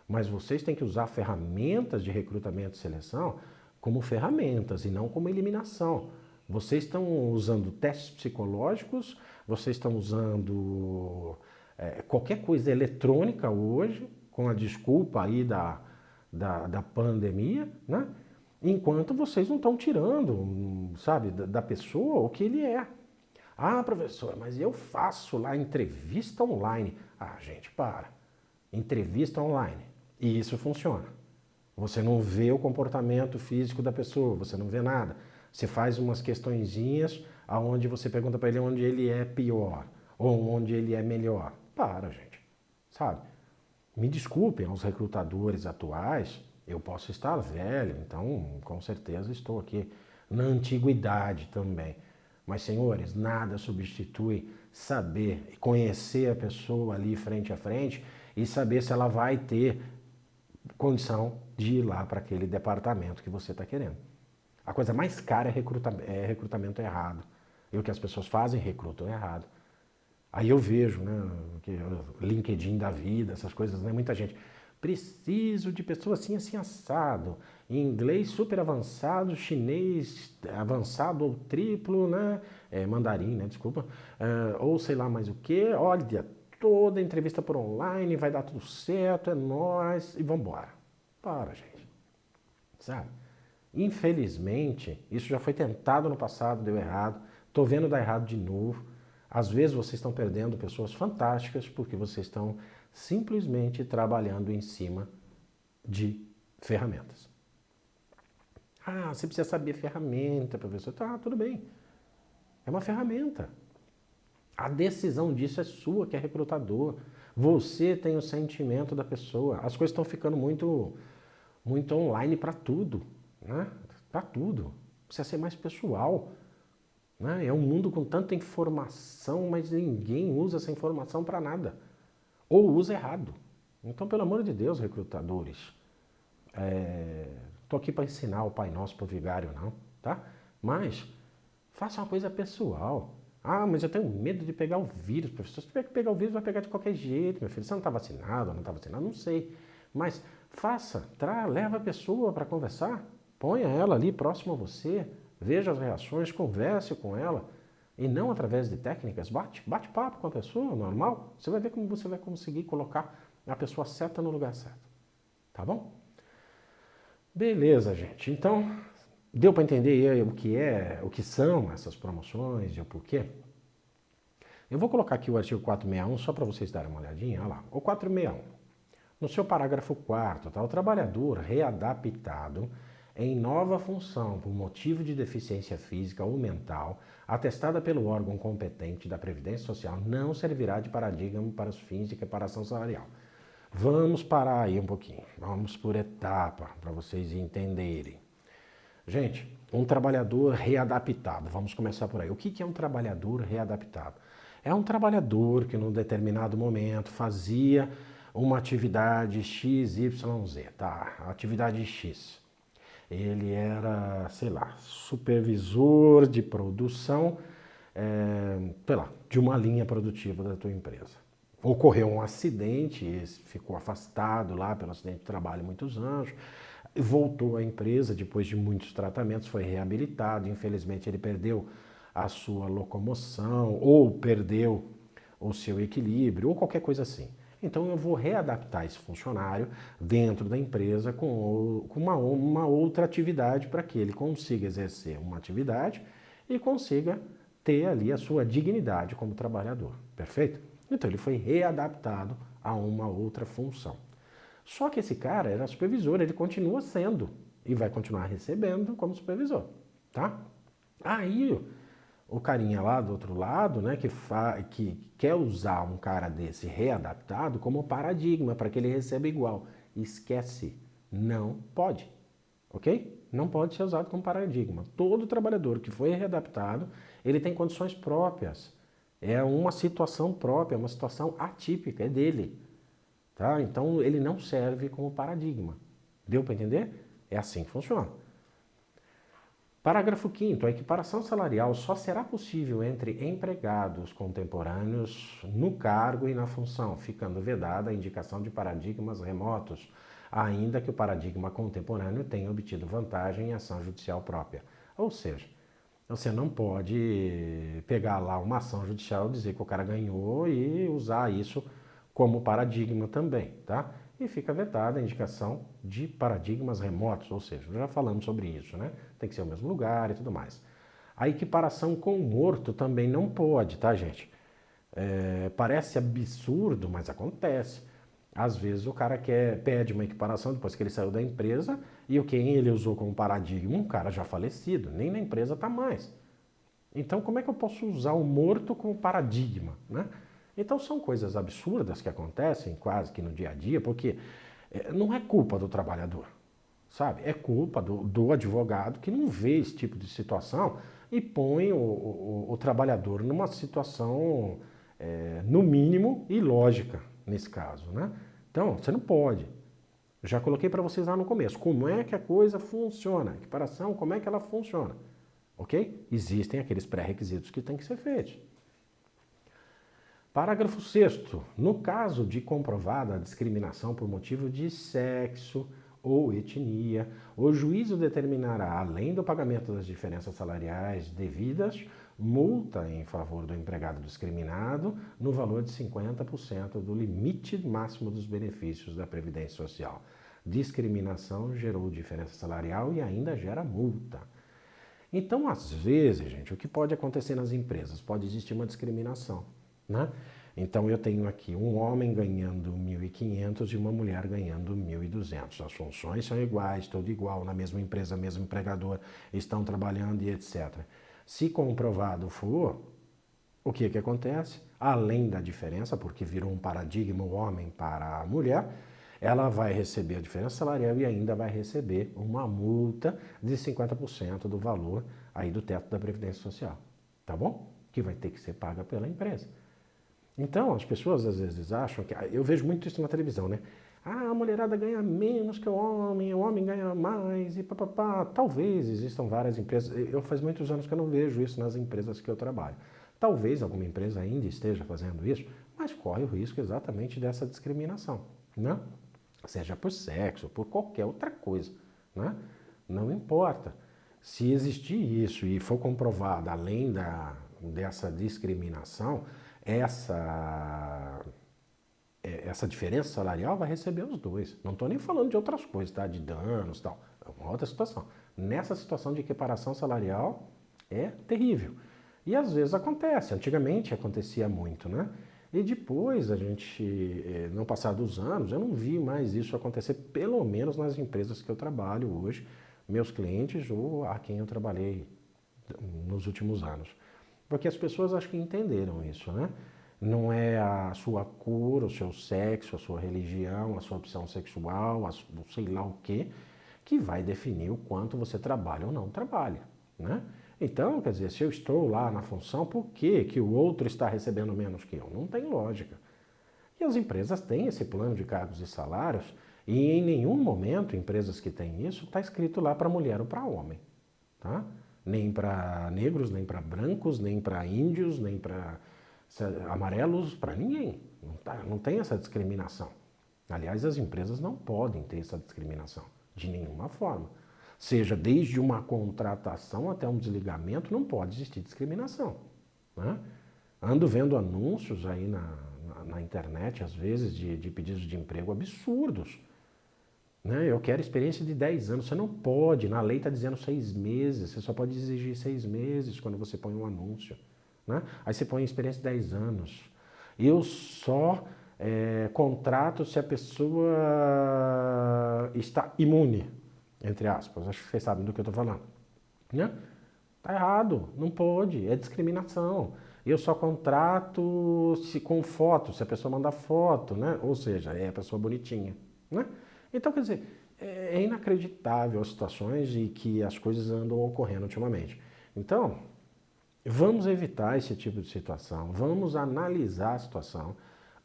mas vocês têm que usar ferramentas de recrutamento e seleção como ferramentas e não como eliminação. Vocês estão usando testes psicológicos, vocês estão usando qualquer coisa eletrônica hoje, com a desculpa aí da pandemia, né? Enquanto vocês não estão tirando, sabe, da pessoa o que ele é. Ah, professor, mas eu faço lá entrevista online. Ah, gente, para. Entrevista online. E isso funciona. Você não vê o comportamento físico da pessoa, você não vê nada. Você faz umas questõezinhas aonde você pergunta para ele onde ele é pior ou onde ele é melhor. Para, gente. Sabe? Me desculpem aos recrutadores atuais, eu posso estar velho, então com certeza estou aqui na antiguidade também. Mas, senhores, nada substitui saber e conhecer a pessoa ali frente a frente e saber se ela vai ter condição de ir lá para aquele departamento que você está querendo. A coisa mais cara é recrutamento errado. E o que as pessoas fazem, recrutam errado. Aí eu vejo, né, que LinkedIn da vida, essas coisas, né, muita gente. Preciso de pessoa assim, assim, assado. Inglês super avançado, chinês avançado ou triplo, né? Mandarim, né? Desculpa. Ou sei lá mais o que. Olha, toda entrevista por online, vai dar tudo certo, é nóis e vambora. Para, gente. Sabe? Infelizmente, isso já foi tentado no passado, deu errado. Tô vendo dar errado de novo. Às vezes vocês estão perdendo pessoas fantásticas porque vocês estão simplesmente trabalhando em cima de ferramentas. Ah, você precisa saber ferramenta, professor. Tá, tudo bem. É uma ferramenta. A decisão disso é sua, que é recrutador. Você tem o sentimento da pessoa. As coisas estão ficando muito online para tudo, né? Para tudo. Precisa ser mais pessoal. Né? É um mundo com tanta informação, mas ninguém usa essa informação para nada. Ou usa errado. Então, pelo amor de Deus, recrutadores, estou aqui para ensinar o Pai Nosso para o vigário, não, tá? Mas faça uma coisa pessoal. Ah, mas eu tenho medo de pegar o vírus, professor. Se tiver que pegar o vírus, vai pegar de qualquer jeito, meu filho. Você não está vacinado ou não está vacinado? Não sei. Mas faça, leva a pessoa para conversar. Ponha ela ali próximo a você. Veja as reações, converse com ela. E não através de técnicas. Bate papo com a pessoa, normal. Você vai ver como você vai conseguir colocar a pessoa certa no lugar certo. Tá bom? Beleza, gente. Então, deu para entender aí o que são essas promoções e o porquê? Eu vou colocar aqui o artigo 461 só para vocês darem uma olhadinha. Olha lá, o 461. No seu parágrafo 4º, tá? O trabalhador readaptado em nova função por motivo de deficiência física ou mental, atestada pelo órgão competente da Previdência Social, não servirá de paradigma para os fins de equiparação salarial. Vamos parar aí um pouquinho, vamos por etapa, para vocês entenderem. Gente, um trabalhador readaptado, vamos começar por aí. O que é um trabalhador readaptado? É um trabalhador que num determinado momento fazia uma atividade XYZ, tá? Atividade X. Ele era, sei lá, supervisor de produção, sei lá, de uma linha produtiva da tua empresa. Ocorreu um acidente, ele ficou afastado lá pelo acidente de trabalho muitos anos, voltou à empresa depois de muitos tratamentos, foi reabilitado, infelizmente ele perdeu a sua locomoção ou perdeu o seu equilíbrio ou qualquer coisa assim. Então eu vou readaptar esse funcionário dentro da empresa com uma outra atividade para que ele consiga exercer uma atividade e consiga ter ali a sua dignidade como trabalhador, perfeito? Então ele foi readaptado a uma outra função. Só que esse cara era supervisor, ele continua sendo e vai continuar recebendo como supervisor, tá? Aí o carinha lá do outro lado, né, que quer usar um cara desse readaptado como paradigma para que ele receba igual. Esquece, não pode, ok? Não pode ser usado como paradigma. Todo trabalhador que foi readaptado, ele tem condições próprias. É uma situação própria, uma situação atípica, é dele. Tá? Então ele não serve como paradigma. Deu para entender? É assim que funciona. Parágrafo 5º. A equiparação salarial só será possível entre empregados contemporâneos no cargo e na função, ficando vedada a indicação de paradigmas remotos, ainda que o paradigma contemporâneo tenha obtido vantagem em ação judicial própria. Ou seja, você não pode pegar lá uma ação judicial, dizer que o cara ganhou e usar isso como paradigma também, tá? E fica vetada a indicação de paradigmas remotos, ou seja, já falamos sobre isso, né? Tem que ser o mesmo lugar e tudo mais. A equiparação com o morto também não pode, tá, gente? Parece absurdo, mas acontece. Às vezes o cara pede uma equiparação depois que ele saiu da empresa e quem ele usou como paradigma, um cara já falecido, nem na empresa está mais. Então como é que eu posso usar o morto como paradigma, né? Então são coisas absurdas que acontecem quase que no dia a dia, porque não é culpa do trabalhador, sabe? É culpa do advogado que não vê esse tipo de situação e põe o trabalhador numa situação, no mínimo, ilógica nesse caso, né? Então, você não pode. Já coloquei para vocês lá no começo, como é que a coisa funciona, a equiparação, como é que ela funciona, ok? Existem aqueles pré-requisitos que têm que ser feitos. Parágrafo 6º. No caso de comprovada a discriminação por motivo de sexo ou etnia, o juízo determinará, além do pagamento das diferenças salariais devidas, multa em favor do empregado discriminado no valor de 50% do limite máximo dos benefícios da Previdência Social. Discriminação gerou diferença salarial e ainda gera multa. Então, às vezes, gente, o que pode acontecer nas empresas? Pode existir uma discriminação, né? Então, eu tenho aqui um homem ganhando 1.500 e uma mulher ganhando 1.200. As funções são iguais, tudo igual, na mesma empresa, mesmo empregador, estão trabalhando e etc. Se comprovado for, o que acontece? Além da diferença, porque virou um paradigma o homem para a mulher, ela vai receber a diferença salarial e ainda vai receber uma multa de 50% do valor aí do teto da Previdência Social, tá bom? Que vai ter que ser paga pela empresa. Então, as pessoas às vezes acham que... Eu vejo muito isso na televisão, né? Ah, a mulherada ganha menos que o homem ganha mais e papapá. Talvez existam várias empresas... Faz muitos anos que eu não vejo isso nas empresas que eu trabalho. Talvez alguma empresa ainda esteja fazendo isso, mas corre o risco exatamente dessa discriminação, né? Seja por sexo, por qualquer outra coisa, né? Não importa. Se existir isso e for comprovado, além dessa discriminação, essa diferença salarial vai receber os dois. Não estou nem falando de outras coisas, tá? De danos e tal. É uma outra situação. Nessa situação de equiparação salarial é terrível. E às vezes acontece. Antigamente acontecia muito, né? E depois a gente, no passar dos anos, eu não vi mais isso acontecer, pelo menos nas empresas que eu trabalho hoje, meus clientes ou a quem eu trabalhei nos últimos anos. Porque as pessoas acho que entenderam isso, né? Não é a sua cor, o seu sexo, a sua religião, a sua opção sexual, sei lá o quê, que vai definir o quanto você trabalha ou não trabalha, né? Então, quer dizer, se eu estou lá na função, por que o outro está recebendo menos que eu? Não tem lógica. E as empresas têm esse plano de cargos e salários, e em nenhum momento, empresas que têm isso, está escrito lá para mulher ou para homem, tá? Nem para negros, nem para brancos, nem para índios, nem para amarelos, para ninguém. Não tem essa discriminação. Aliás, as empresas não podem ter essa discriminação, de nenhuma forma. Seja desde uma contratação até um desligamento, não pode existir discriminação, né? Ando vendo anúncios aí na internet, às vezes, de pedidos de emprego absurdos, né? Eu quero experiência de 10 anos. Você não pode, na lei está dizendo 6 meses, você só pode exigir 6 meses quando você põe um anúncio, né? Aí você põe experiência de 10 anos. Eu só contrato se a pessoa está imune, entre aspas. Acho que vocês sabem do que eu estou falando, né? Tá errado, não pode, é discriminação. Eu só contrato com foto, se a pessoa mandar foto, né? Ou seja, é a pessoa bonitinha, né? Então, quer dizer, é inacreditável as situações e que as coisas andam ocorrendo ultimamente. Então, vamos evitar esse tipo de situação, vamos analisar a situação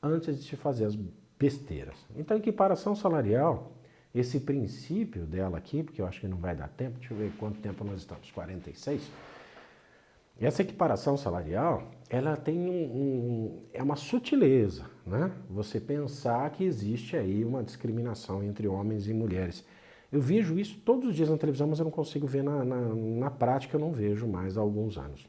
antes de se fazer as besteiras. Então, equiparação salarial, esse princípio dela aqui, porque eu acho que não vai dar tempo, deixa eu ver quanto tempo nós estamos, 46. Essa equiparação salarial, ela tem é uma sutileza, né? Você pensar que existe aí uma discriminação entre homens e mulheres. Eu vejo isso todos os dias na televisão, mas eu não consigo ver na prática, eu não vejo mais há alguns anos.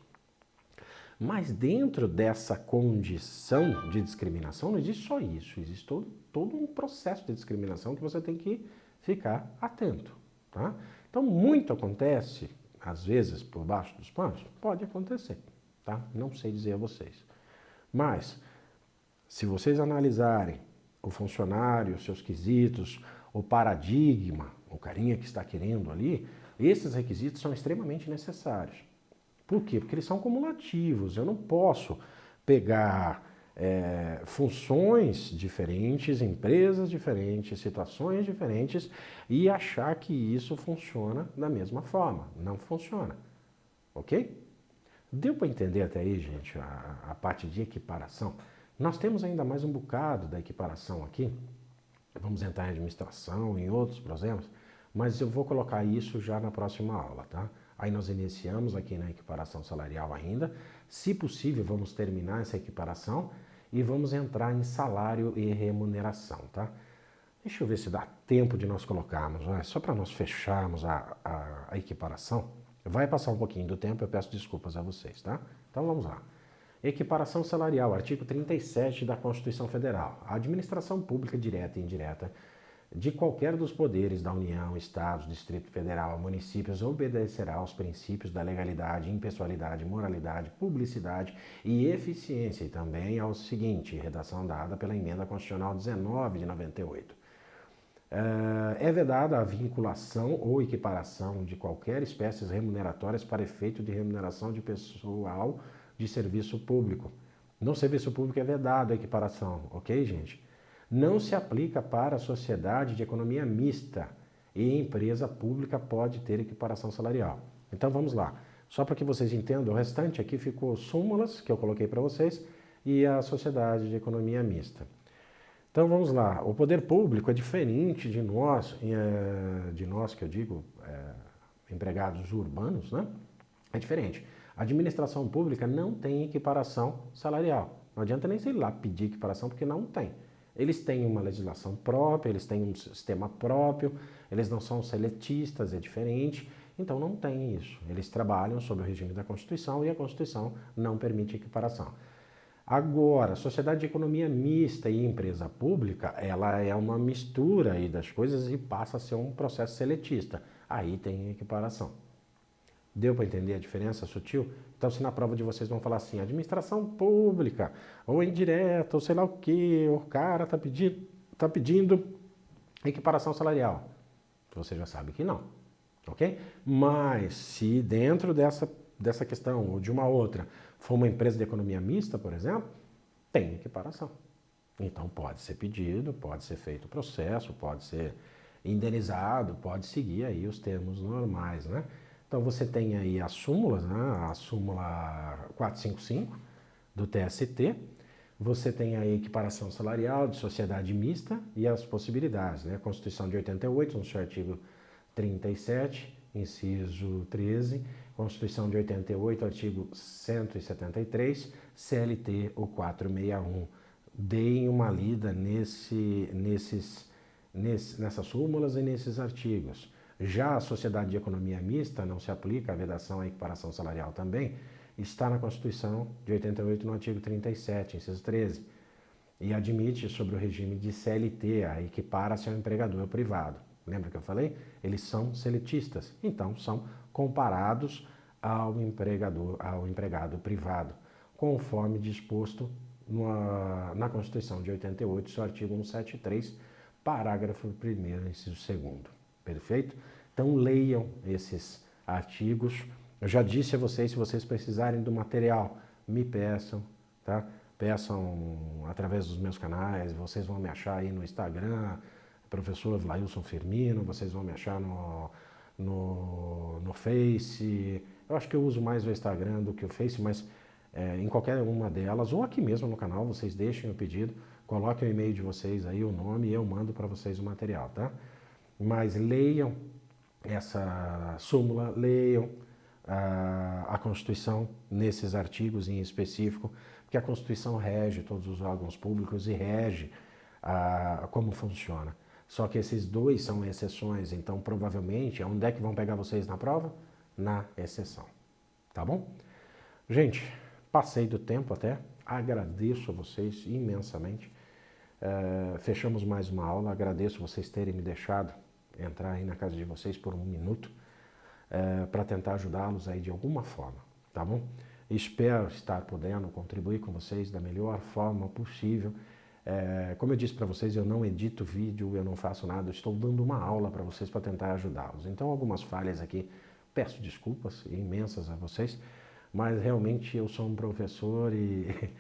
Mas dentro dessa condição de discriminação, não existe só isso, existe todo um processo de discriminação que você tem que ficar atento, tá? Então, muito acontece, às vezes, por baixo dos panos, pode acontecer, tá? Não sei dizer a vocês. Mas, se vocês analisarem o funcionário, os seus quesitos, o paradigma, o carinha que está querendo ali, esses requisitos são extremamente necessários. Por quê? Porque eles são cumulativos. Eu não posso pegar funções diferentes, empresas diferentes, situações diferentes e achar que isso funciona da mesma forma. Não funciona. Ok? Deu para entender até aí, gente, a parte de equiparação? Nós temos ainda mais um bocado da equiparação aqui. Vamos entrar em administração, em outros problemas, mas eu vou colocar isso já na próxima aula, tá? Aí nós iniciamos aqui na equiparação salarial ainda. Se possível, vamos terminar essa equiparação e vamos entrar em salário e remuneração, tá? Deixa eu ver se dá tempo de nós colocarmos, né? Só para nós fecharmos a equiparação. Vai passar um pouquinho do tempo, eu peço desculpas a vocês, tá? Então vamos lá. Equiparação salarial, artigo 37 da Constituição Federal. A administração pública direta e indireta de qualquer dos poderes da União, Estados, Distrito Federal, municípios obedecerá aos princípios da legalidade, impessoalidade, moralidade, publicidade e eficiência e também ao seguinte, redação dada pela Emenda Constitucional 19 de 98. É vedada a vinculação ou equiparação de qualquer espécie remuneratórias para efeito de remuneração de pessoal de serviço público. No serviço público é vedado a equiparação, ok, gente? Não se aplica para a sociedade de economia mista e empresa pública pode ter equiparação salarial. Então vamos lá, só para que vocês entendam, o restante aqui ficou súmulas que eu coloquei para vocês e a sociedade de economia mista. Então vamos lá, o poder público é diferente de nós que eu digo, empregados urbanos, né? É diferente. A administração pública não tem equiparação salarial. Não adianta nem, sei lá, pedir equiparação porque não tem. Eles têm uma legislação própria, eles têm um sistema próprio, eles não são seletistas, é diferente, então não tem isso. Eles trabalham sob o regime da Constituição e a Constituição não permite equiparação. Agora, a sociedade de economia mista e empresa pública, ela é uma mistura aí das coisas e passa a ser um processo seletista. Aí tem equiparação. Deu para entender a diferença sutil? Então, se na prova de vocês vão falar assim, administração pública, ou indireta, ou sei lá o que, o cara está pedindo equiparação salarial. Você já sabe que não. ok? Mas se dentro dessa questão ou de uma outra for uma empresa de economia mista, por exemplo, tem equiparação. Então pode ser pedido, pode ser feito o processo, pode ser indenizado, pode seguir aí os termos normais, né? Então você tem aí as súmulas, né? A súmula 455 do TST, você tem a equiparação salarial de sociedade mista e as possibilidades, né? Constituição de 88, no seu artigo 37, inciso 13, Constituição de 88, artigo 173, CLT o 461. Deem uma lida nessas súmulas e nesses artigos. Já a sociedade de economia mista não se aplica a vedação à equiparação salarial também, está na Constituição de 88, no artigo 37, inciso 13, e admite sobre o regime de CLT, a equipara-se ao empregador privado. Lembra que eu falei? Eles são seletistas, então são comparados ao empregado privado, conforme disposto na Constituição de 88, seu artigo 173, parágrafo 1º, inciso 2º. Perfeito? Então leiam esses artigos. Eu já disse a vocês, se vocês precisarem do material, me peçam, tá? Peçam através dos meus canais, vocês vão me achar aí no Instagram, professor Vlailson Firmino, vocês vão me achar no Face. Eu acho que eu uso mais o Instagram do que o Face, mas em qualquer uma delas, ou aqui mesmo no canal, vocês deixem o pedido, coloquem o e-mail de vocês aí, o nome, e eu mando para vocês o material, tá? Mas leiam essa súmula, leiam a Constituição nesses artigos em específico, porque a Constituição rege todos os órgãos públicos e rege como funciona. Só que esses dois são exceções, então provavelmente, onde é que vão pegar vocês na prova? Na exceção, tá bom? Gente, passei do tempo até, agradeço a vocês imensamente. Fechamos mais uma aula, agradeço vocês terem me deixado entrar aí na casa de vocês por um minuto para tentar ajudá-los aí de alguma forma, tá bom? Espero estar podendo contribuir com vocês da melhor forma possível. Como eu disse para vocês, eu não edito vídeo, eu não faço nada, eu estou dando uma aula para vocês para tentar ajudá-los. Então algumas falhas aqui, peço desculpas imensas a vocês, mas realmente eu sou um professor e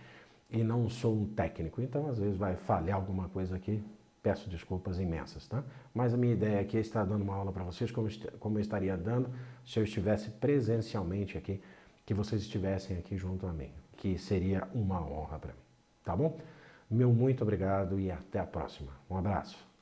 não sou um técnico, então às vezes vai falhar alguma coisa aqui, peço desculpas imensas, tá? Mas a minha ideia aqui é estar dando uma aula para vocês como eu estaria dando se eu estivesse presencialmente aqui, que vocês estivessem aqui junto a mim, que seria uma honra para mim, tá bom? Meu muito obrigado e até a próxima. Um abraço.